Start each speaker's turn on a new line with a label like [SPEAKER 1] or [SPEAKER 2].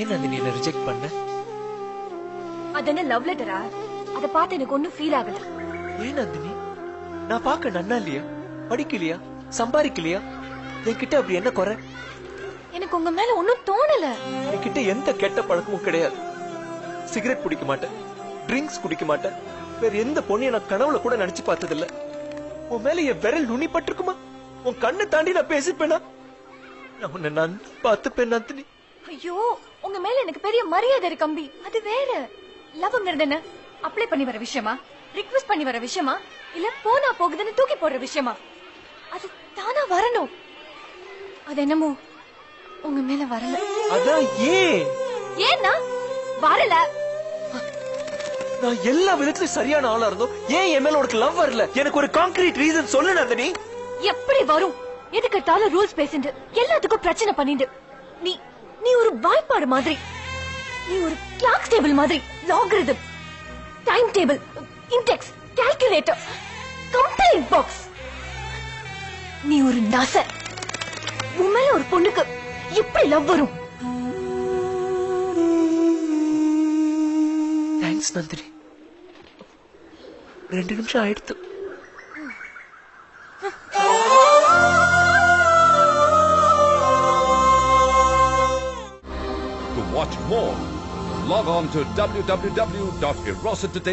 [SPEAKER 1] ஏன் நந்தினி என்ன ரிஜெக்ட் பண்ண?
[SPEAKER 2] அது என்ன லவ் லெட்டரா? அத பார்த்து எனக்கு ஒண்ணும் ஃபீல் ஆகல.
[SPEAKER 1] ஏன் நந்தினி, நான் பார்க்க நன்னா இல்லையா? படிக்கலையா? சம்பாதிக்கலையா? என்கிட்ட அப்படி என்ன குறை?
[SPEAKER 2] எனக்கு உங்க மேல ஒண்ணும் தோணல.
[SPEAKER 1] என்கிட்ட எந்த கெட்ட பழக்கமும் கிடையாது. சிகரெட் குடிக்க மாட்டேன், ட்ரிங்க்ஸ் குடிக்க மாட்டேன். வேற எந்த பொண்ணையும் நான் கனவுல கூட நினைச்சு பார்த்தது இல்ல. உன் மேல என் விரல் நுனி பட்டிருக்குமா? உன் கண்ணை தாண்டி நான் பேசிப்பேனா? நான் உன்னை நான் பார்த்துப்பேன் நந்தினி.
[SPEAKER 2] ஐயோ, உங்க மேல எனக்கு பெரிய மரியாதை இருக்கு கம்பி. அது வேற. லவ்ங்கிறது என்ன? அப்ளை பண்ணி வர விஷயமா? ரிக்வெஸ்ட் பண்ணி வர விஷயமா? இல்ல போனா போகுதுன்னு தூக்கி போடுற விஷயமா? அது தானா வரணும். அது என்னமோ உங்க மேல வரல.
[SPEAKER 1] அதான் ஏன்?
[SPEAKER 2] ஏன்னா வரல.
[SPEAKER 1] நான் எல்லா விதத்திலும் சரியான ஆளா இருந்தோம், ஏன் என் மேல உனக்கு லவ் வரல? எனக்கு ஒரு கான்கிரீட் ரீசன் சொல்லு நந்தினி.
[SPEAKER 2] எப்படி வரும்? எதுக்கு எடுத்தாலும் ரூல்ஸ் பேசிட்டு எல்லாத்துக்கும் பிரச்சனை பண்ணிட்டு நீ நீ ஒரு வாய்ப்பாடு மாதிரி. நீ ஒரு கிளாக் டேபிள் மாதிரி. Logarithm, time table, index, calculator, company box. நீ ஒரு நாச. உன் மேல ஒரு பொண்ணுக்கு எப்படி லவ் வரும்?
[SPEAKER 1] தேங்க்ஸ் நந்தினி. 2 நிமிஷம் ஆயிடுத்து.
[SPEAKER 3] To watch more, log on to www.erosatoday.com.